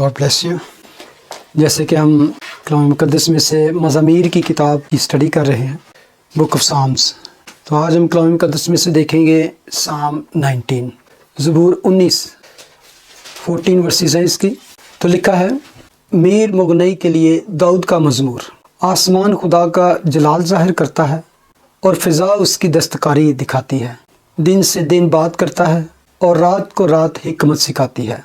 God bless you. जैसे कि हम कलाम मुक़द्दस में से मज़ामीर की किताब की स्टडी कर रहे हैं, बुक ऑफ साम्स, तो आज हम कलाम मुक़द्दस में से देखेंगे साम 19, ज़बूर 19, 14 वर्सेस हैं इसकी। तो लिखा है, मीर मुगनई के लिए दाऊद का मज़मूर। आसमान खुदा का जलाल ज़ाहिर करता है और फ़िज़ा उसकी दस्तकारी दिखाती है। दिन से दिन बात करता है और रात को रात हिकमत सिखाती है।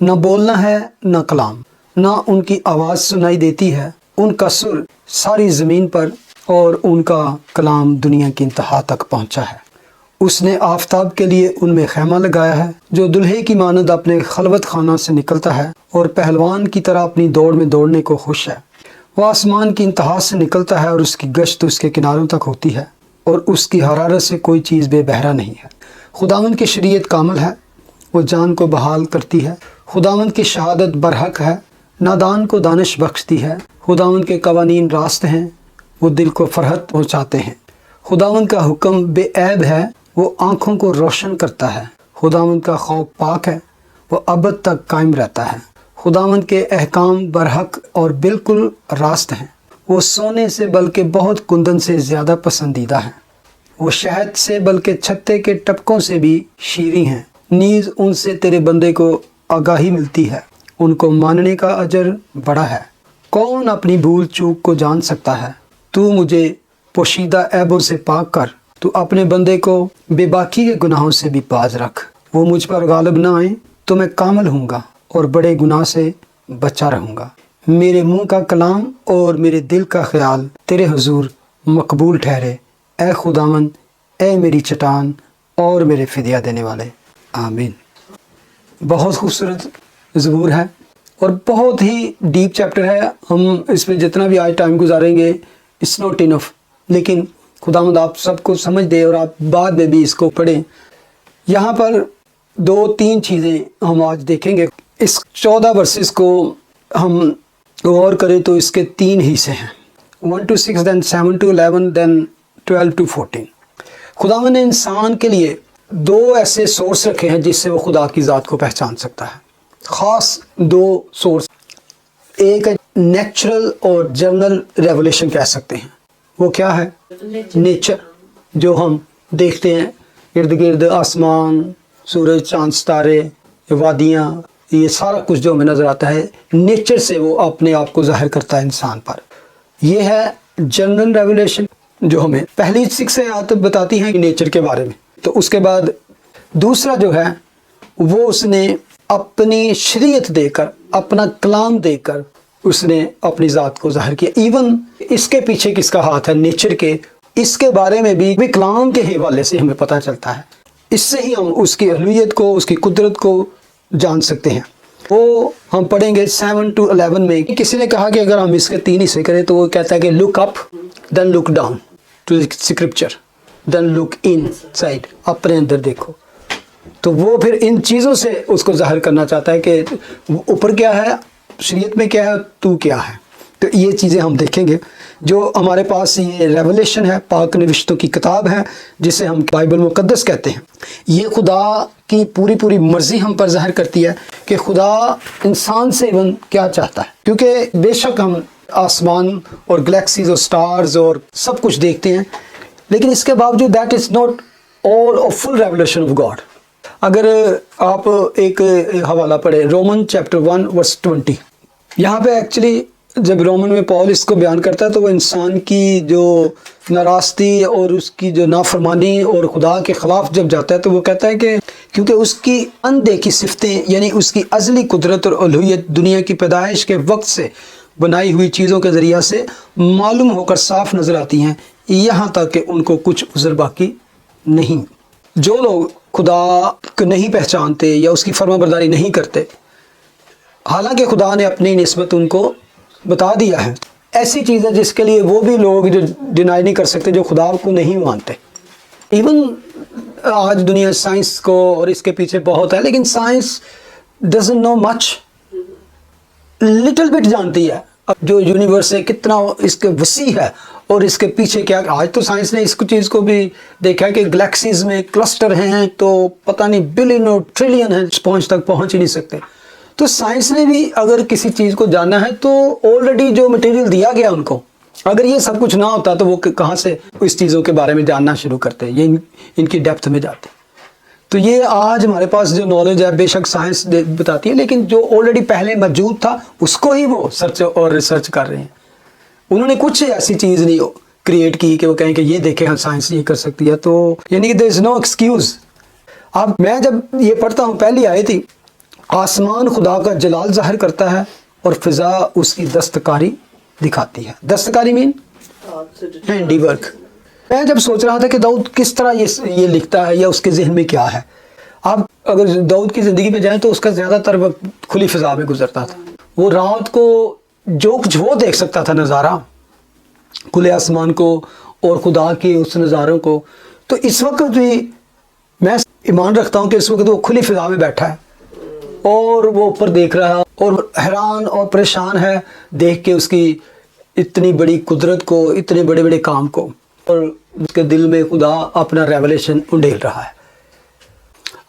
न बोलना है न कलाम, न उनकी आवाज़ सुनाई देती है। उनका सुर सारी ज़मीन पर और उनका कलाम दुनिया की इंतहा तक पहुँचा है। उसने आफताब के लिए उनमें खैमा लगाया है, जो दुल्हे की मानद अपने खलवत खाना से निकलता है और पहलवान की तरह अपनी दौड़ में दौड़ने को खुश है। वह आसमान की इंतहा से निकलता है और उसकी गश्त उसके किनारों तक होती है और उसकी हरारत से कोई चीज़ बेबहरा नहीं है। खुदावंद की शरीयत कामिल है, वो जान को बहाल करती है। खुदावंद की शहादत बरहक है, नादान को दानिश बख्शती है। खुदावंद के कवानीन रास्त हैं, वो दिल को फरहत पहुँचाते हैं। खुदावंद का हुक्म बेऐब है, वो आँखों को रोशन करता है। खुदावंद का खौफ पाक है, वो अबद तक कायम रहता है। खुदावंद के अहकाम बरहक और बिल्कुल रास्त हैं, वो सोने से बल्कि बहुत कुंदन से ज़्यादा पसंदीदा हैं। वो शहद से बल्कि छत्ते के टपकों से भी शीरी हैं। नीज़ उनसे तेरे बंदे को आगाही मिलती है, उनको मानने का अजर बड़ा है। कौन अपनी भूल चूक को जान सकता है? तू मुझे पोशीदा ऐबों से पाक कर, तू अपने बंदे को बेबाकी के गुनाहों से भी बाज रख। वो मुझ पर गालिब ना आए तो मैं कामिल हूँगा और बड़े गुनाह से बचा रहूँगा। मेरे मुंह का कलाम और मेरे दिल का ख्याल तेरे हुजूर मकबूल ठहरे। ए खुदावंद, ए मेरी चट्टान और मेरे फिदिया देने वाले, आमीन। बहुत खूबसूरत ज़बूर है और बहुत ही डीप चैप्टर है। हम इसमें जितना भी आज टाइम गुजारेंगे इट्स नॉट इनफ, लेकिन खुदावंद आप सबको समझ दे और आप बाद में भी इसको पढ़ें। यहाँ पर 2-3 चीज़ें हम आज देखेंगे। इस 14 वर्सेस को हम गौर करें तो इसके 3 हिस्से हैं, 1 to 6, then 7 to 11, then 12 to 14। खुदावंद ने इंसान के लिए 2 ऐसे सोर्स रखे हैं जिससे वो खुदा की ज़ात को पहचान सकता है। ख़ास 2 सोर्स, एक है नेचुरल और जनरल रेवलेशन कह सकते हैं। वो क्या है? नेचर, जो हम देखते हैं इर्द गिर्द, आसमान, सूरज, चांद, तारे, वादियाँ, ये सारा कुछ जो हमें नज़र आता है, नेचर से वो अपने आप को ज़ाहिर करता है इंसान पर। ये है जनरल रेवलेशन जो हमें पहली 6 आयत बताती हैं नेचर के बारे में। तो उसके बाद दूसरा जो है वो उसने अपनी शरीयत देकर, अपना कलाम देकर उसने अपनी ज़ात को ज़ाहिर किया। इवन इसके पीछे किसका हाथ है? नेचर के। इसके बारे में भी कलाम के हवाले से हमें पता चलता है। इससे ही हम उसकी अहलियत को, उसकी कुदरत को जान सकते हैं। वो हम पढ़ेंगे 7 to 11 में। किसी ने कहा कि अगर हम इसके 3 हिस्से करें तो वो कहता है कि look up, then look down to scripture, then look inside, अपने अंदर देखो। तो वो फिर इन चीज़ों से उसको ज़ाहिर करना चाहता है कि ऊपर क्या है, शरीयत में क्या है, तू क्या है। तो ये चीज़ें हम देखेंगे। जो हमारे पास ये रेवलेशन है, पाक नविश्तों की किताब है जिसे हम बाइबल मुक़द्दस कहते हैं। ये खुदा की पूरी मर्ज़ी हम पर ज़ाहिर करती है कि खुदा इंसान से इवन क्या चाहता है। क्योंकि बेशक हम आसमान और गैलेक्सीज और स्टार्स और सब कुछ देखते हैं, लेकिन इसके बावजूद that is not all of full revelation of God. अगर आप एक हवाला पढ़े, रोमन चैप्टर 1 वर्स 20, यहाँ पे एक्चुअली जब रोमन में पॉल इसको बयान करता है तो वो इंसान की जो नाराज़गी और उसकी जो नाफरमानी और खुदा के ख़िलाफ़ जब जाता है तो वो कहता है कि क्योंकि उसकी अनदेखी सिफ़तें, यानी उसकी अज़ली कुदरत और उलूहियत दुनिया की पैदाइश के वक्त से बनाई हुई चीज़ों के ज़रिया से मालूम होकर साफ नज़र आती हैं, यहाँ तक कि उनको कुछ उज़र बाकी नहीं। जो लोग खुदा को नहीं पहचानते या उसकी फर्माबरदारी नहीं करते, हालांकि खुदा ने अपनी निस्बत उनको बता दिया है, ऐसी चीज़ है जिसके लिए वो भी लोग जो डिनाई नहीं कर सकते, जो खुदा को नहीं मानते। इवन आज दुनिया साइंस को और इसके पीछे बहुत है, लेकिन science doesn't know much, little bit जानती है। अब जो यूनिवर्स है कितना इसके वसी है और इसके पीछे क्या। आज तो साइंस ने इस चीज़ को भी देखा है कि गैलेक्सीज में क्लस्टर हैं तो पता नहीं बिलियन और ट्रिलियन है, पहुँच तक पहुँच ही नहीं सकते। تو سائنس نے بھی اگر کسی چیز کو جاننا ہے تو آلریڈی جو مٹیریل دیا گیا ان کو، اگر یہ سب کچھ نہ ہوتا تو وہ کہاں سے اس چیزوں کے بارے میں جاننا شروع کرتے، یہ ان کی ڈیپتھ میں جاتے۔ تو یہ آج ہمارے پاس جو نالج ہے بے شک سائنس بتاتی ہے، لیکن جو آلریڈی پہلے موجود تھا اس کو ہی وہ سرچ اور ریسرچ کر رہے ہیں۔ انہوں نے کچھ ایسی چیز نہیں کریٹ کی کہ وہ کہیں کہ یہ دیکھیں ہم سائنس یہ کر سکتی ہے، تو یعنی کہ there is no excuse۔ اب میں جب یہ پڑھتا ہوں پہلی آیت تھی، آسمان خدا کا جلال ظاہر کرتا ہے اور فضا اس کی دستکاری دکھاتی ہے۔ دستکاری مین ہینڈی ورک۔ میں جب سوچ رہا تھا کہ داؤد کس طرح یہ لکھتا ہے یا اس کے ذہن میں کیا ہے۔ اب اگر داؤد کی زندگی میں جائیں تو اس کا زیادہ تر وقت کھلی فضا میں گزرتا تھا۔ وہ رات کو جو کچھ وہ دیکھ سکتا تھا نظارہ، کھلے آسمان کو اور خدا کے اس نظاروں کو، تو اس وقت بھی میں ایمان رکھتا ہوں کہ اس وقت وہ کھلی فضا میں بیٹھا ہے اور وہ اوپر دیکھ رہا ہے اور حیران اور پریشان ہے دیکھ کے اس کی اتنی بڑی قدرت کو، اتنے بڑے بڑے کام کو، اور اس کے دل میں خدا اپنا ریولیشن انڈیل رہا ہے۔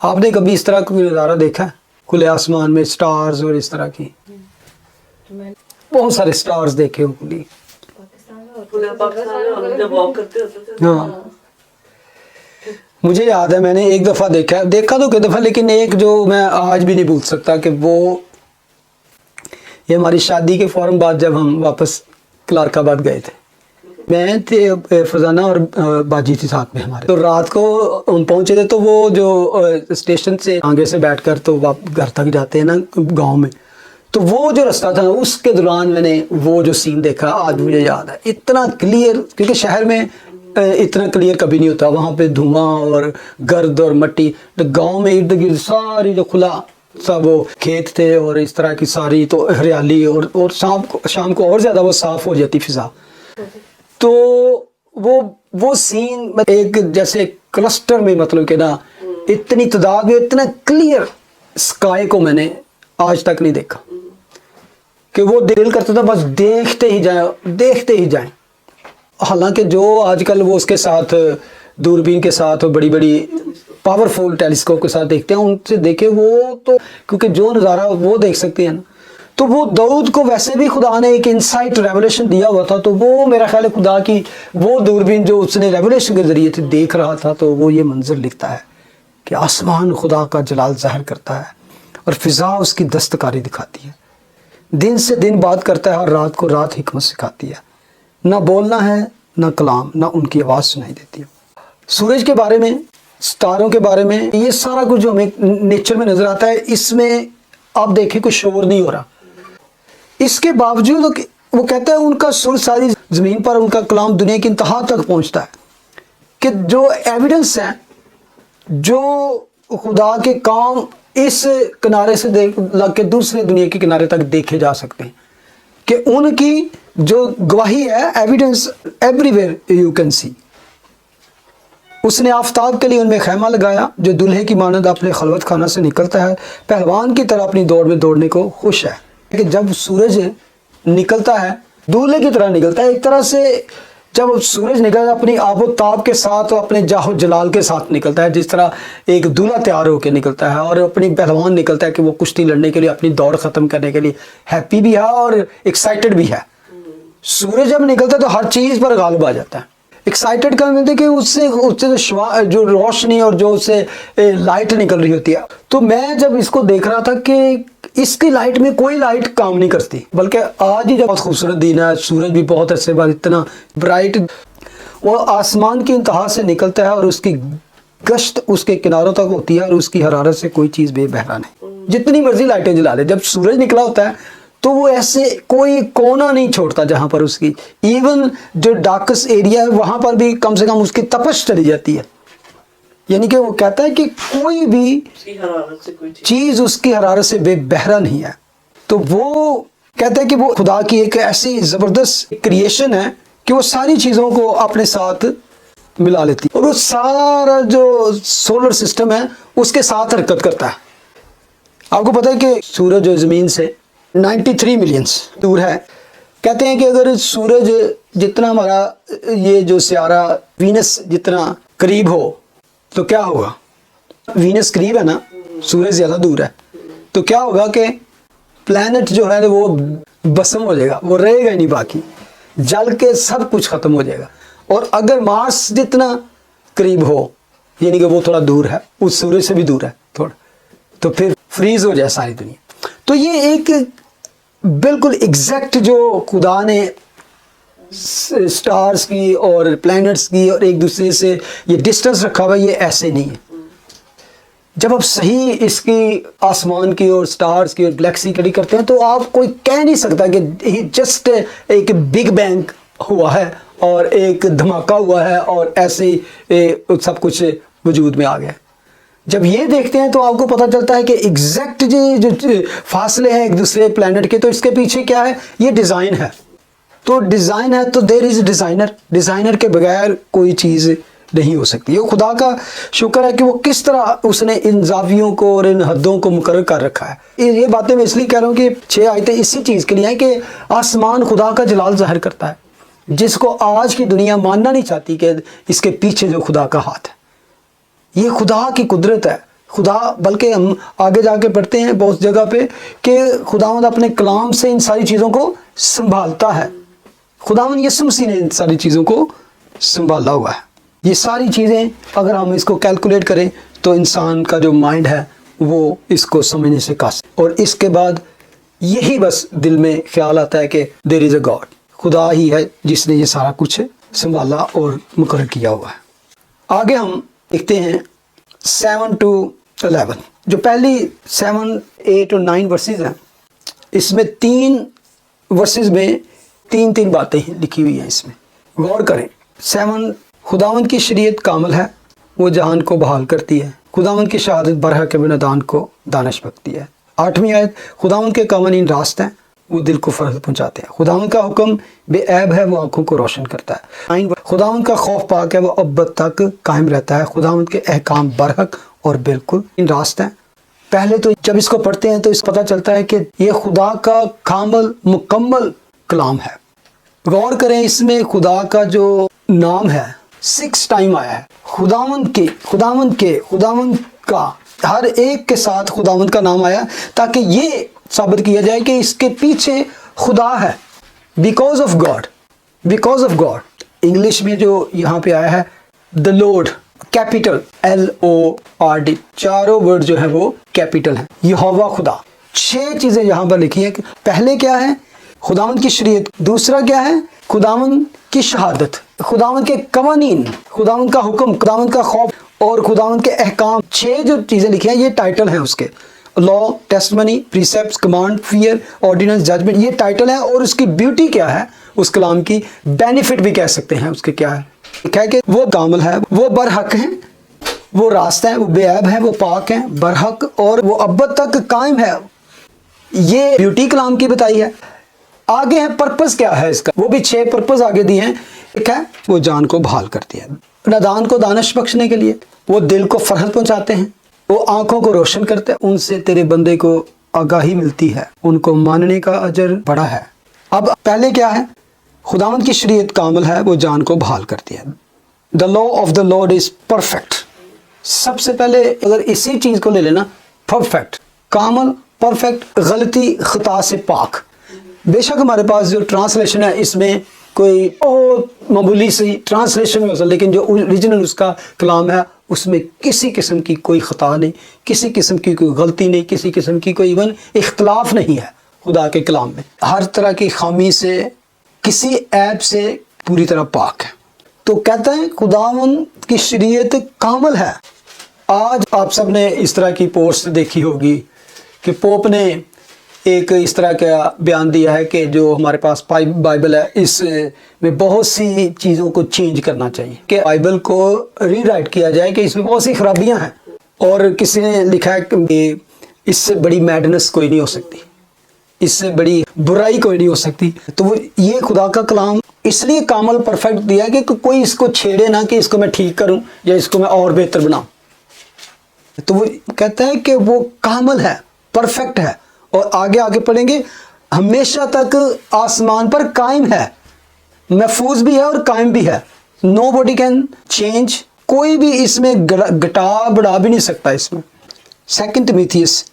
آپ نے کبھی اس طرح کوئی نظارہ دیکھا ہے؟ کھلے آسمان میں سٹارز اور اس طرح کی بہت سارے سٹارز دیکھے ہوں گے۔ ہاں مجھے یاد ہے میں نے ایک دفعہ دیکھا تو کئی دفعہ، لیکن ایک جو میں آج بھی نہیں بھول سکتا کہ وہ یہ ہماری شادی کے فوراً بعد جب ہم واپس کلارک آباد گئے تھے، میں فضانہ اور باجی تھی ساتھ میں ہمارے، تو رات کو ہم پہنچے تھے، تو وہ جو اسٹیشن سے آگے سے بیٹھ کر تو گھر تک جاتے ہیں نا گاؤں میں، تو وہ جو رستہ تھا اس کے دوران میں نے وہ جو سین دیکھا آج مجھے یاد ہے، اتنا کلیئر، کیونکہ شہر میں اتنا کلیئر کبھی نہیں ہوتا، وہاں پہ دھواں اور گرد اور مٹی، تو گاؤں میں ارد گرد ساری جو کھلا سب وہ کھیت تھے اور اس طرح کی ساری تو ہریالی، اور شام کو اور زیادہ وہ صاف ہو جاتی فضا۔ تو وہ سین ایک جیسے کلسٹر میں، مطلب کہ نا اتنی تعداد میں اتنا کلیئر اسکائی کو میں نے آج تک نہیں دیکھا، کہ وہ دل کرتا تھا بس دیکھتے ہی جائیں۔ حالانکہ جو آج کل وہ اس کے ساتھ دوربین کے ساتھ بڑی بڑی پاورفل ٹیلیسکوپ کے ساتھ دیکھتے ہیں، ان سے دیکھے وہ تو، کیونکہ جو نظارہ وہ دیکھ سکتے ہیں نا، تو وہ داؤد کو ویسے بھی خدا نے ایک انسائٹ ریولیشن دیا ہوا تھا، تو وہ میرا خیال ہے خدا کی وہ دوربین جو اس نے ریولیشن کے ذریعے سے دیکھ رہا تھا، تو وہ یہ منظر لکھتا ہے کہ آسمان خدا کا جلال ظاہر کرتا ہے اور فضا اس کی دستکاری دکھاتی ہے، دن سے دن بات کرتا ہے اور رات کو رات حکمت سکھاتی ہے، نہ بولنا ہے نہ کلام، نہ ان کی آواز سنائی دیتی ہے۔ سورج کے بارے میں، ستاروں کے بارے میں، یہ سارا کچھ جو ہمیں نیچر میں نظر آتا ہے، اس میں آپ دیکھیں کوئی شور نہیں ہو رہا، اس کے باوجود وہ کہتا ہے ان کا سر ساری زمین پر، ان کا کلام دنیا کی انتہا تک پہنچتا ہے، کہ جو ایویڈنس ہیں، جو خدا کے کام اس کنارے سے لگ کے دوسرے دنیا کے کنارے تک دیکھے جا سکتے ہیں، کہ ان کی جو گواہی ہے، evidence everywhere you can see. اس نے آفتاب کے لیے ان میں خیمہ لگایا جو دلہے کی مانند اپنے خلوت خانہ سے نکلتا ہے، پہلوان کی طرح اپنی دوڑ میں دوڑنے کو خوش ہے۔ کہ جب سورج نکلتا ہے دولہے کی طرح نکلتا ہے، ایک طرح سے جب سورج نکلتا ہے اپنی آب و تاب کے ساتھ اور اپنے جاہ و جلال کے ساتھ نکلتا ہے، جس طرح ایک دولہا تیار ہو کے نکلتا ہے، اور اپنی پہلوان نکلتا ہے کہ وہ کشتی لڑنے کے لیے، اپنی دوڑ ختم کرنے کے لیے ہیپی بھی ہے اور ایکسائٹڈ بھی ہے۔ سورج جب نکلتا ہے تو ہر چیز پر غالب آ جاتا ہے۔ ایکسائٹڈ کا مطلب کہ اس سے جو روشنی اور جو اس سے لائٹ نکل رہی ہوتی ہے، تو میں جب اس کو دیکھ رہا تھا کہ اس کی لائٹ میں کوئی لائٹ کام نہیں کرتی، بلکہ آج ہی جب بہت خوبصورت دن ہے، سورج بھی بہت عرصے بعد اتنا برائٹ، وہ آسمان کی انتہا سے نکلتا ہے اور اس کی گشت اس کے کناروں تک ہوتی ہے، اور اس کی حرارت سے کوئی چیز بے بہرا نہیں، جتنی مرضی لائٹیں جلا لے، جب سورج نکلا ہوتا ہے تو وہ ایسے کوئی کونا نہیں چھوڑتا جہاں پر اس کی، ایون جو ڈارکس ایریا ہے وہاں پر بھی کم سے کم اس کی تپش چلی جاتی ہے، یعنی کہ وہ کہتا ہے کہ کوئی بھی چیز اس کی حرارت سے بے بہرا نہیں ہے۔ تو وہ کہتا ہے کہ وہ خدا کی ایک ایسی زبردست کریشن ہے کہ وہ ساری چیزوں کو اپنے ساتھ ملا لیتی ہے، اور وہ سارا جو سولر سسٹم ہے اس کے ساتھ حرکت کرتا ہے۔ آپ کو پتہ ہے کہ سورج جو زمین سے 93 ملینز دور ہے، کہتے ہیں کہ اگر سورج جتنا ہمارا یہ جو سیارہ وینس جتنا قریب ہو تو کیا ہوگا، وینس قریب ہے نا، سورج زیادہ دور ہے، تو کیا ہوگا کہ प्लैनेट जो है वो भस्म हो जाएगा, वो रहेगा ही नहीं, बाकी जल के सब कुछ खत्म हो जाएगा। और अगर मार्स जितना करीब हो, यानी कि वो थोड़ा दूर है, उस सूरज से भी दूर है थोड़ा, तो फिर फ्रीज हो जाए सारी दुनिया। तो ये एक बिल्कुल एग्जैक्ट जो खुदा ने स्टार्स की और प्लैनेट्स की और एक दूसरे से ये डिस्टेंस रखा हुआ है, ये ऐसे नहीं है। जब आप सही इसकी आसमान की और स्टार्स की और गैलेक्सी स्टडी करते हैं तो आप कोई कह नहीं सकता कि जस्ट एक बिग बैंग हुआ है और एक धमाका हुआ है और ऐसे ही सब कुछ वजूद में आ गया। जब ये देखते हैं तो आपको पता चलता है कि एग्जैक्ट जो फासले हैं एक दूसरे प्लैनेट के, तो इसके पीछे क्या है, ये डिज़ाइन है। तो डिज़ाइन है तो देयर इज़ डिज़ाइनर, डिज़ाइनर के बगैर कोई चीज़ नहीं हो सकती। ये खुदा का शुक्र है कि वो किस तरह उसने इन जावियों को और इन हदों को मुकर्रर कर रखा है। ये बातें मैं इसलिए कह रहा हूँ कि 6 आयतें इसी चीज़ के लिए हैं कि आसमान खुदा का जलाल ज़ाहिर करता है, जिसको आज की दुनिया मानना नहीं चाहती कि इसके पीछे जो खुदा का हाथ है, ये खुदा की कुदरत है। खुदा, बल्कि हम आगे जाके पढ़ते हैं बहुत जगह पे कि खुदावंद अपने कलाम से इन सारी चीज़ों को संभालता है। खुदावंद यीशु मसीह ने इन सारी चीज़ों को संभाला हुआ है। ये सारी चीज़ें अगर हम इसको कैलकुलेट करें तो इंसान का जो माइंड है वो इसको समझने से कासिर। और इसके बाद यही बस दिल में ख्याल आता है कि देयर इज़ अ गॉड, खुदा ही है जिसने ये सारा कुछ संभाला और मुकर्रर किया हुआ है। आगे हम देखते हैं 7 to 11। जो पहली 7, 8 और 9 वर्सेस हैं, इसमें 3 वर्सेस में 3 बातें लिखी हुई हैं। इसमें गौर करें। 7, खुदावंद की शरीयत कामिल है, वो जहान को बहाल करती है। खुदावंद की शहादत बरहक बिनादान को दानिश बख्शती है। 8वीं आयत, खुदावंद के कानून रास्त हैं, वो दिल को फर्ज पहुंचाते हैं। खुदावंद का हुक्म बेऐब है, वो आंखों को रोशन करता है। 9, खुदावंद का खौफ पाक है, वो अब्बद तक कायम रहता है। खुदावंद के अहकाम बरहक और बिल्कुल इन रास्त हैं। पहले तो जब इसको पढ़ते हैं तो इसको पता चलता है कि ये खुदा का कामिल मुकम्मल कलाम है। गौर करें, इसमें खुदा का जो नाम है 6 टाइम आया है। खुदावंद का हर एक के साथ खुदावंद का नाम आया ताकि ये साबित किया जाए कि इसके पीछे खुदा है। Because of God. इंग्लिश में जो यहाँ पे आया है द लॉर्ड, कैपिटल LORD, चारों वर्ड जो है वो कैपिटल है। यहोवा खुदा, 6 चीजें यहाँ पर लिखी है। पहले क्या है, खुदावंद की शरीयत। दूसरा क्या है, खुदावंद की शहादत, खुदावंद के कवानीन, खुदावंद का हुक्म, खुदावंद का खौफ और खुदावंद के अहकाम। 6 जो चीज़ें लिखी हैं ये टाइटल हैं उसके। Law, testimony, precepts, command, fear, ordinance, judgement, ये टाइटल है। और उसकी ब्यूटी क्या है, उस कलाम की बेनिफिट भी कह सकते हैं उसके क्या है। क्या कि वो कामिल है, वो बरहक है, वो रास्ता है, वो बेऐब है, वो पाक है, बरहक और वो अब्बद तक कायम है। ये ब्यूटी कलाम की बताई है। आगे है पर्पस क्या है इसका, वो भी 6 पर्पस आगे दिए हैं। एक है वो जान को बहाल करती है, नादान को दानिश बख्शने के लिए, वो दिल को फरहत पहुंचाते हैं, वो आंखों को रोशन करते हैं, उनसे तेरे बंदे को आगाही मिलती है, उनको मानने का अजर बड़ा है। अब पहले क्या है, खुदावंद की शरीयत कामिल है, वो जान को बहाल करती है। The law of the Lord is perfect. सबसे पहले अगर इसी चीज को ले लेना, परफेक्ट, कामिल, परफेक्ट, गलती खता से पाक। बेशक हमारे पास जो ट्रांसलेशन है इसमें कोई मामूली सी ट्रांसलेशन में हो सकता, लेकिन जो ओरिजिनल उसका कलाम है उसमें किसी किस्म की कोई खता नहीं, किसी किस्म की कोई गलती नहीं, किसी किस्म की कोई इवन इख्तलाफ नहीं है। खुदा के कलाम में हर तरह की खामी से, किसी ऐब से पूरी तरह पाक है। तो कहते हैं खुदावंद की शरीयत कामिल है। आज आप सब ने इस तरह की पोस्ट देखी होगी कि पोप ने एक इस तरह का बयान दिया है कि जो हमारे पास बाइबल है इसमें बहुत सी चीज़ों को चेंज करना चाहिए, कि बाइबल को रीराइट किया जाए कि इसमें बहुत सी खराबियां हैं। और किसी ने लिखा है कि इससे बड़ी मैडनेस कोई नहीं हो सकती, इससे बड़ी बुराई कोई नहीं हो सकती। तो वो ये खुदा का कलाम इसलिए कामल परफेक्ट दिया कि कोई इसको छेड़े ना कि इसको मैं ठीक करूं या इसको मैं और बेहतर बनाऊं। तो वो कहता है कि वो कामल है, परफेक्ट है। और आगे आगे पढ़ेंगे, हमेशा तक आसमान पर कायम है, महफूज भी है और कायम भी है। नो बॉडी कैन चेंज, कोई भी इसमें घटा बढ़ा भी नहीं सकता इसमें। 2 तिमोथेयुस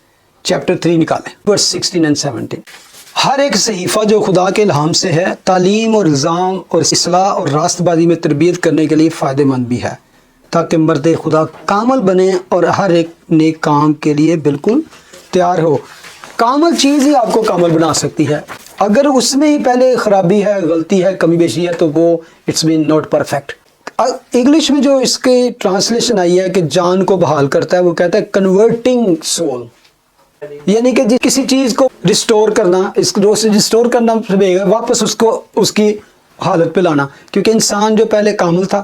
चैप्टर 3 निकालें, वर्स 16 एंड 17। हर एक सहीफ़ा जो खुदा के इल्हाम से है तालीम और इल्ज़ाम और इस्लाह और रास्तबाजी में तरबियत करने के लिए फ़ायदेमंद भी है, ताकि मर्द खुदा कामल बने और हर एक नेक काम के लिए बिल्कुल तैयार हो। कामल चीज़ ही आपको कामल बना सकती है। अगर उसमें ही पहले ख़राबी है, गलती है, कमी बेशी है, तो वो it's been not perfect. English में जो इसके ट्रांसलेशन आई है कि जान को बहाल करता है, वो कहता है कन्वर्टिंग सोल, यानी कि किसी चीज़ को रिस्टोर करना, इसको रिस्टोर करना वापस उसको उसकी हालत पे लाना। क्योंकि इंसान जो पहले कामिल था,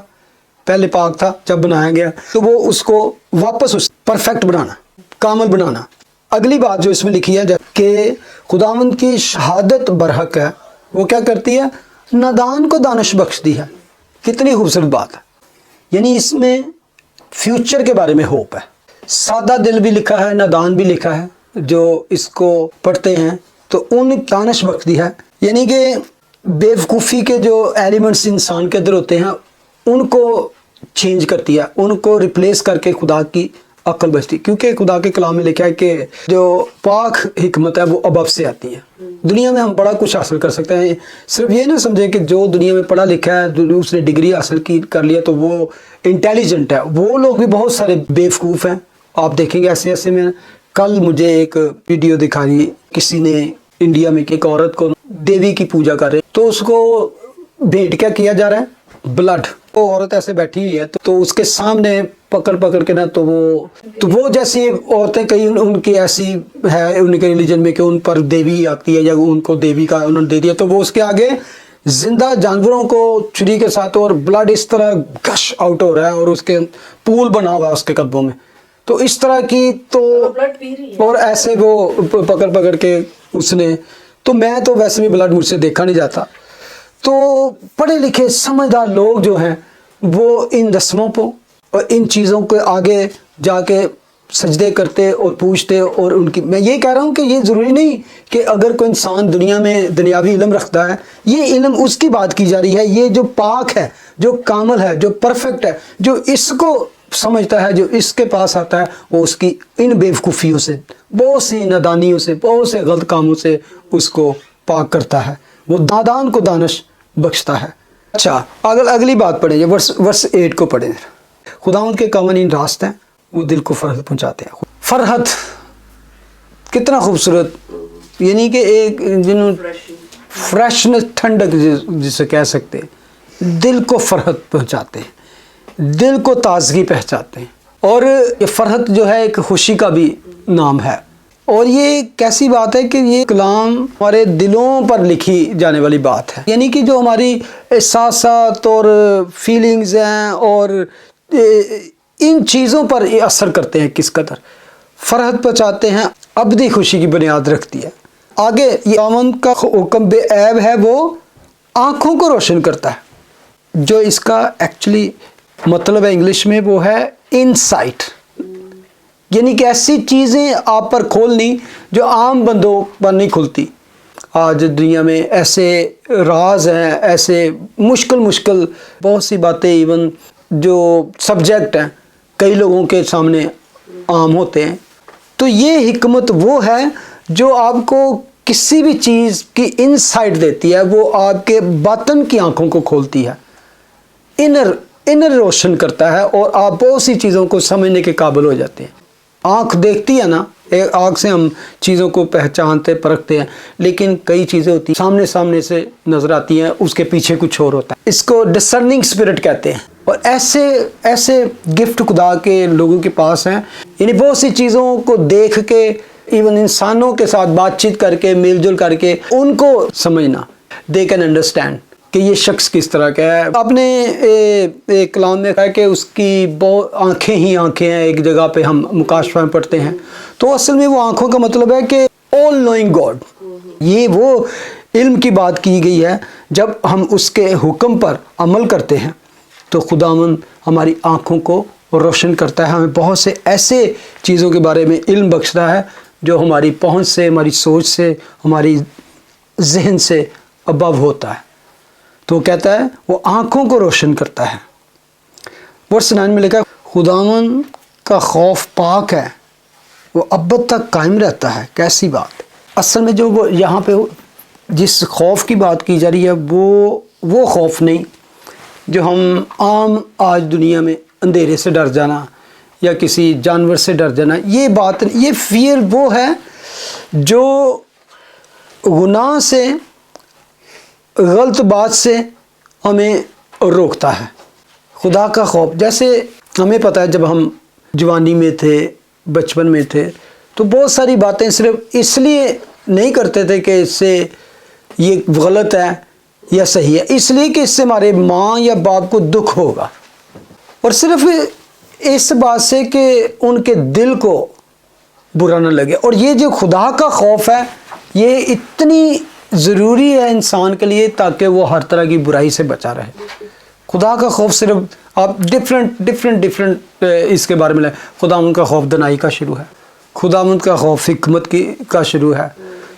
पहले पाक था, जब बनाया गया तो वो उसको वापस उस परफेक्ट बनाना, कामिल बनाना। अगली बात जो इसमें लिखी है कि खुदावंद की शहादत बरहक है, वो क्या करती है? नादान को दानिश बख्श दी है। कितनी खूबसूरत बात है। यानी इसमें फ्यूचर के बारे में होप है। सादा दिल भी लिखा है, नादान भी लिखा है। जो इसको पढ़ते हैं तो उन दानिश बख्श दी है, यानी कि बेवकूफ़ी के जो एलिमेंट्स इंसान के अंदर होते हैं उनको चेंज करती है, उनको रिप्लेस करके खुदा की अक्ल बचती। क्योंकि खुदा के कलाम में लिखा है कि जो पाक हिकमत है वो अबब से आती है। दुनिया में हम बड़ा कुछ हासिल कर सकते हैं। सिर्फ ये ना समझे कि जो दुनिया में पढ़ा लिखा है, उसने डिग्री हासिल की कर लिया तो वो इंटेलिजेंट है। वो लोग भी बहुत सारे बेवकूफ़ हैं। आप देखेंगे ऐसे ऐसे में। कल मुझे एक वीडियो दिखाई, किसी ने इंडिया में एक औरत को देवी की पूजा कर रहे, तो उसको भेंट क्या किया जा रहा है? ब्लड। वो औरत ऐसे बैठी हुई है तो उसके सामने पकड़ पकड़ के ना, तो वो जैसी औरतें कई उनकी ऐसी है उनके रिलीजन में कि उन पर देवी आती है या उनको देवी का उन्होंने दे दिया, तो वो उसके आगे जिंदा जानवरों को छुरी के साथ और ब्लड इस तरह गश आउट हो रहा है और उसके पूल बना हुआ है उसके कदमों में। तो इस तरह की तो और ऐसे वो पकड़ पकड़ के उसने, तो मैं तो वैसे भी ब्लड मुझसे देखा नहीं जाता। तो पढ़े लिखे समझदार लोग जो हैं वो इन रस्मों को और इन चीज़ों के आगे जाके सजदे करते और पूछते। और उनकी, मैं ये कह रहा हूँ कि ये ज़रूरी नहीं कि अगर कोई इंसान दुनिया में दुनियावी इल्म रखता है, ये इल्म उसकी बात की जा रही है। ये जो पाक है, जो कामल है, जो परफेक्ट है, जो इसको समझता है, जो इसके पास आता है, वो उसकी इन बेवकूफ़ियों से, बहुत सी नादानियों से, बहुत से गलत कामों से उसको पाक करता है। वो नादान को दानिश बख्शता है। अच्छा, अगर अगली बात पढ़ें, वर्स 8 को पढ़ें। खुदावंद के कावानीन रास्त हैं, वो दिल को फरहत पहुँचाते हैं। फरहत कितना खूबसूरत, यानी कि एक जिन्होंने फ्रेशनेस, ठंडक जिसे कह सकते हैं, दिल को फरहत पहुँचाते हैं, दिल को ताजगी पहुँचाते हैं। और ये फरहत जो है एक खुशी का भी नाम है। और ये कैसी बात है कि ये कलाम हमारे दिलों पर लिखी जाने वाली बात है, यानी कि जो हमारी एहसासात और फीलिंग्स हैं और इन चीज़ों पर ये असर करते हैं किस कदर। फरहत पहुँचाते हैं, अबदी खुशी की बुनियाद रखती है। आगे ये आमद का हुक्म बेऐब है, वो आँखों को रोशन करता है। जो इसका एक्चुअली मतलब है इंग्लिश में वो है इनसाइट, यानी कि ऐसी चीज़ें आप पर खोलनी जो आम बंदों पर नहीं खुलती। आज दुनिया में ऐसे राज हैं, ऐसे मुश्किल बहुत सी बातें, इवन जो सब्जेक्ट हैं कई लोगों के सामने आम होते हैं। तो ये हिकमत वो है जो आपको किसी भी चीज़ की इनसाइट देती है, वो आपके बातन की आंखों को खोलती है, इनर रोशन करता है और आप बहुत सी चीज़ों को समझने के काबिल हो जाते हैं। आँख देखती है ना, एक आँख से हम चीज़ों को पहचानते परखते हैं, लेकिन कई चीज़ें होती हैं सामने से नज़र आती हैं, उसके पीछे कुछ और होता है। इसको डिसर्निंग स्पिरिट कहते हैं। और ऐसे गिफ्ट खुदा के लोगों के पास हैं, यानी बहुत सी चीज़ों को देख के, इवन इंसानों के साथ बातचीत करके, मिलजुल करके उनको समझना, दे कैन अंडरस्टैंड कि ये शख्स किस तरह का है। आपने एक कलाम में कहा कि उसकी बहुत आंखें ही आंखें हैं। एक जगह पे हम मुकाशफा में पढ़ते हैं, तो असल में वो आंखों का मतलब है कि ऑल नोइंग गॉड। ये वो इल्म की बात की गई है। जब हम उसके हुक्म पर अमल करते हैं तो खुदावंद हमारी आंखों को रोशन करता है, हमें बहुत से ऐसे चीज़ों के बारे में इल्म बख्शता है जो हमारी पहुँच से, हमारी सोच से, हमारी जहन से अबव होता है। तो कहता है वो आँखों को रोशन करता है। वर्स 9 में लिखा है खुदावंद का खौफ पाक है, وہ ابد تک قائم رہتا ہے، کیسی بات۔ اصل میں جو وہ یہاں پہ جس خوف کی بات کی جا رہی ہے وہ خوف نہیں جو ہم عام آج دنیا میں اندھیرے سے ڈر جانا یا کسی جانور سے ڈر جانا، یہ بات نہیں۔ یہ فیئر وہ ہے جو گناہ سے، غلط بات سے ہمیں روکتا ہے۔ خدا کا خوف، جیسے ہمیں پتہ ہے جب ہم جوانی میں تھے، بچپن میں تھے، تو بہت ساری باتیں صرف اس لیے نہیں کرتے تھے کہ اس سے یہ غلط ہے یا صحیح ہے، اس لیے کہ اس سے ہمارے ماں یا باپ کو دکھ ہوگا، اور صرف اس بات سے کہ ان کے دل کو برا نہ لگے۔ اور یہ جو خدا کا خوف ہے یہ اتنی ضروری ہے انسان کے لیے تاکہ وہ ہر طرح کی برائی سے بچا رہے۔ خدا کا خوف صرف آپ ڈفرینٹ اس کے بارے میں لیں۔ خداوند کا خوف دنائی کا شروع ہے، خداوند کا خوف حکمت کا شروع ہے،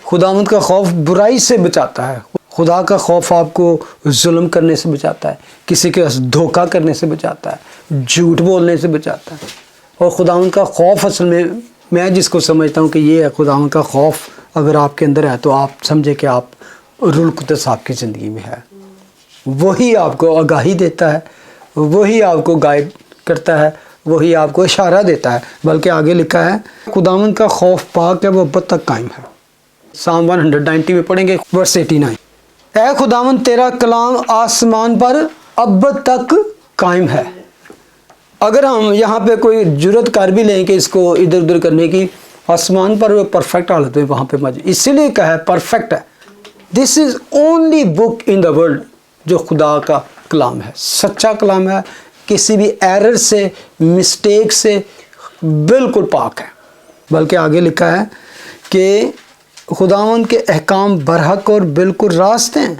خداوند کا خوف برائی سے بچاتا ہے، خدا کا خوف آپ کو ظلم کرنے سے بچاتا ہے، کسی کے دھوکہ کرنے سے بچاتا ہے، جھوٹ بولنے سے بچاتا ہے۔ اور خداوند کا خوف اصل میں جس کو سمجھتا ہوں کہ یہ ہے خداوند کا خوف، اگر آپ کے اندر ہے تو آپ سمجھے کہ آپ روح القدس آپ کی زندگی میں ہے، وہی آپ کو آگاہی دیتا ہے، وہی آپ کو گائیڈ کرتا ہے، وہی آپ کو اشارہ دیتا ہے۔ بلکہ آگے لکھا ہے خداوند کا خوف پاک ہے، وہ ابد تک قائم ہے۔ سام 190 میں پڑھیں گے ورس 89۔ اے خداوند تیرا کلام آسمان پر ابد تک قائم ہے۔ اگر ہم یہاں پہ کوئی جرت کر بھی لیں کہ اس کو ادھر ادھر کرنے کی، آسمان پر وہ پرفیکٹ حالت میں وہاں پہ موجود، اسی لیے کہا ہے پرفیکٹ ہے۔ دس is only book in the world جو خدا کا کلام ہے، سچا کلام ہے، کسی بھی ایرر سے، مسٹیک سے بالکل پاک ہے۔ بلکہ آگے لکھا ہے کہ خداوند کے احکام برحق اور بالکل راست ہیں،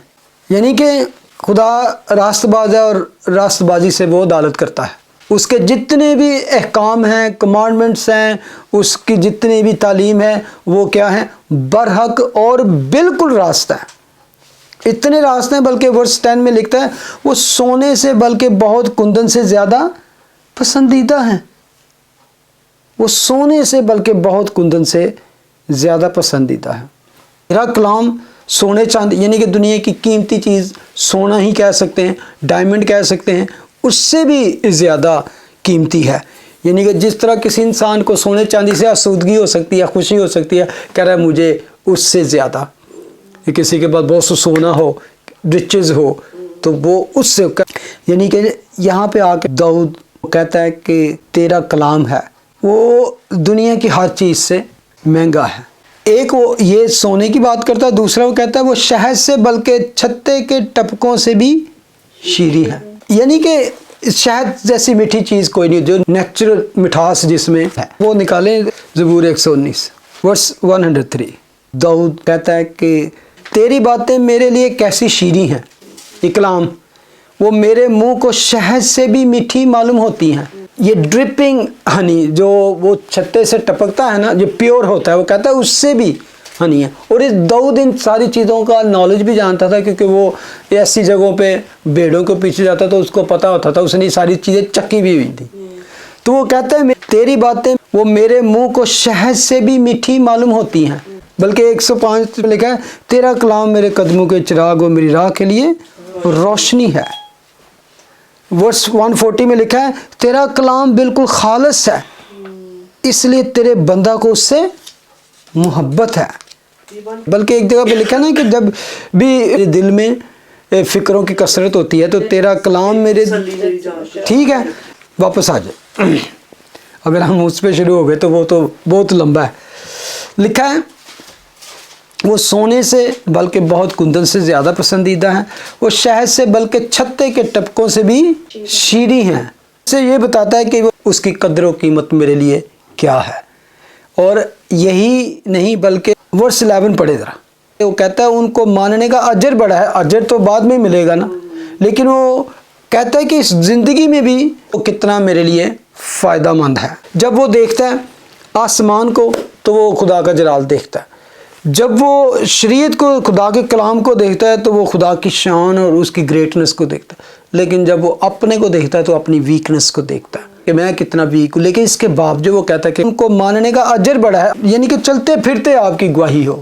یعنی کہ خدا راست باز ہے اور راست بازی سے وہ عدالت کرتا ہے۔ اس کے جتنے بھی احکام ہیں، کمانڈمنٹس ہیں، اس کی جتنی بھی تعلیم ہے وہ کیا ہیں؟ برحق اور بالکل راست ہے۔ اتنے راست ہیں بلکہ ورس 10 میں لکھتا ہے وہ سونے سے بلکہ بہت کندن سے زیادہ پسندیدہ ہیں۔ وہ سونے سے بلکہ بہت کندن سے زیادہ پسندیدہ ہے۔ میرا کلام سونے چاندی، یعنی کہ دنیا کی قیمتی چیز سونا ہی کہہ سکتے ہیں، ڈائمنڈ کہہ سکتے ہیں، اس سے بھی زیادہ قیمتی ہے۔ یعنی کہ جس طرح کسی انسان کو سونے چاندی سے آسودگی ہو سکتی ہے، خوشی ہو سکتی ہے، کہہ رہا ہے مجھے اس سے زیادہ، کسی کے پاس بہت سا سونا ہو، رچز ہو، تو وہ اس سے، یعنی کہ یہاں پہ آ کے داؤد کہتا ہے کہ تیرا کلام ہے وہ دنیا کی ہر چیز سے مہنگا ہے۔ ایک وہ یہ سونے کی بات کرتا ہے، دوسرا وہ کہتا ہے وہ شہد سے بلکہ چھتے کے ٹپکوں سے بھی شیریں ہے۔ یعنی کہ شہد جیسی میٹھی چیز کوئی نہیں جو نیچرل مٹھاس جس میں ہے۔ وہ نکالیں زبور 119 ورس 103۔ داؤد کہتا ہے کہ تیری باتیں میرے لیے کیسی شیریں ہیں، یہ کلام وہ میرے منہ کو شہد سے بھی میٹھی معلوم ہوتی ہیں۔ یہ ڈرپنگ ہنی جو وہ چھتے سے ٹپکتا ہے نا، جو پیور ہوتا ہے، وہ کہتا ہے اس سے بھی ہنی ہے۔ اور اس داؤد ان ساری چیزوں کا نالج بھی جانتا تھا کیونکہ وہ ایسی جگہوں پہ بھیڑوں کے پیچھے جاتا تو اس کو پتہ ہوتا تھا، اس نے ساری چیزیں چکی بھی ہوئی تھی۔ تو وہ کہتا ہے تیری باتیں وہ میرے منہ کو شہد سے بھی میٹھی معلوم ہوتی ہیں۔ بلکہ 105 میں لکھا ہے تیرا کلام میرے قدموں کے چراغ اور میری راہ کے لیے روشنی ہے۔ ورس 140 میں لکھا ہے تیرا کلام بالکل خالص ہے، اس لیے تیرے بندہ کو اس سے محبت ہے۔ بلکہ ایک جگہ پہ لکھا نا کہ جب بھی دل میں فکروں کی کثرت ہوتی ہے تو تیرا کلام میرے، ٹھیک ہے، واپس آ جائے۔ اگر ہم اس پہ شروع ہو گئے تو وہ تو بہت لمبا ہے۔ لکھا ہے وہ سونے سے بلکہ بہت کندن سے زیادہ پسندیدہ ہیں، وہ شہد سے بلکہ چھتے کے ٹپکوں سے بھی شیریں ہیں۔ اسے یہ بتاتا ہے کہ اس کی قدر و قیمت میرے لیے کیا ہے۔ اور یہی نہیں بلکہ ورس 11 پڑھے ذرا، وہ کہتا ہے ان کو ماننے کا اجر بڑا ہے، اجر تو بعد میں ملے گا نا، لیکن وہ کہتا ہے کہ اس زندگی میں بھی وہ کتنا میرے لیے فائدہ مند ہے۔ جب وہ دیکھتا ہے آسمان کو تو وہ خدا کا جلال دیکھتا ہے، جب وہ شریعت کو، خدا کے کلام کو دیکھتا ہے تو وہ خدا کی شان اور اس کی گریٹنس کو دیکھتا ہے، لیکن جب وہ اپنے کو دیکھتا ہے تو اپنی ویکنس کو دیکھتا ہے۔ کہ میں کتنا ویک ہوں، لیکن اس کے باوجود وہ کہتا ہے کہ ان کو ماننے کا اجر بڑا ہے، یعنی کہ چلتے پھرتے آپ کی گواہی ہو.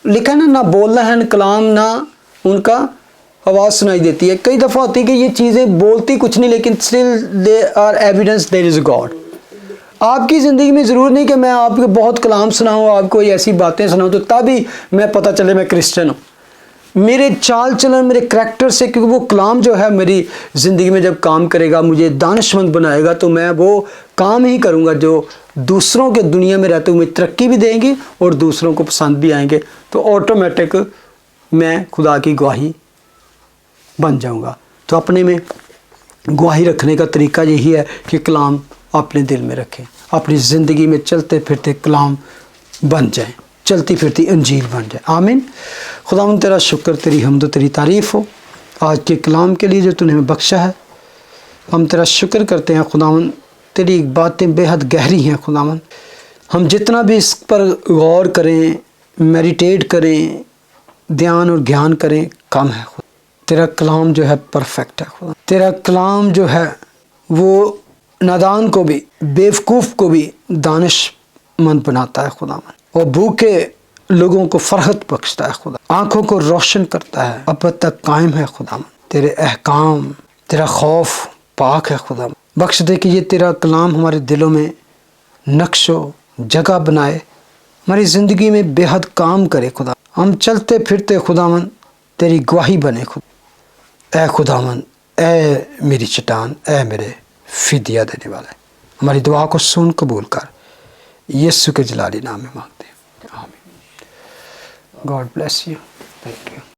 لکھا نا، نہ بولنا ہے نہ کلام، نہ ان کا آواز سنائی دیتی ہے. کئی دفعہ ہوتی ہے کہ یہ چیزیں بولتی کچھ نہیں، لیکن still they are evidence there is God. آپ کی زندگی میں ضرور نہیں کہ میں آپ کو بہت کلام سناؤں، آپ کو ایسی باتیں سناؤں تو تبھی میں پتہ چلے میں کرسچن ہوں. میرے چال چلن، میرے کریکٹر سے، کیونکہ وہ کلام جو ہے میری زندگی میں جب کام کرے گا، مجھے دانشمند بنائے گا، تو میں وہ کام ہی کروں گا جو دوسروں کے دنیا میں رہتے ہوئے ترقی بھی دیں گے اور دوسروں کو پسند بھی آئیں گے. تو آٹومیٹک میں خدا کی گواہی بن جاؤں گا. تو اپنے میں گواہی رکھنے کا طریقہ یہی ہے کہ کلام اپنے دل میں رکھیں، اپنی زندگی میں چلتے پھرتے کلام بن جائیں، چلتی پھرتی انجیل بن جائے. آمین. خداوند تیرا شکر، تیری حمد و تیری تعریف ہو آج کے کلام کے لیے جو تو نے ہمیں بخشا ہے. ہم تیرا شکر کرتے ہیں خداوند، تیری باتیں بے حد گہری ہیں خداوند. ہم جتنا بھی اس پر غور کریں، میڈیٹیٹ کریں، دھیان اور گیان کریں، کم ہے. تیرا کلام جو ہے پرفیکٹ ہے خدا. تیرا کلام جو ہے وہ نادان کو بھی، بیوقوف کو بھی دانش مند بناتا ہے خداوند، اور بھوکے لوگوں کو فرحت بخشتا ہے خدا، آنکھوں کو روشن کرتا ہے، اب تک قائم ہے خداوند. تیرے احکام، تیرا خوف پاک ہے خدا. بخش دے کہ یہ تیرا کلام ہمارے دلوں میں نقش و جگہ بنائے، ہماری زندگی میں بے حد کام کرے خدا. ہم چلتے پھرتے خداوند تیری گواہی بنے خدا. اے خداوند، اے میری چٹان، اے میرے فدیہ دینے والے، ہماری دعا کو سن قبول کر، یسوع کے جلالی نام میں مانگتے ہیں. آمین. God bless you. Thank you.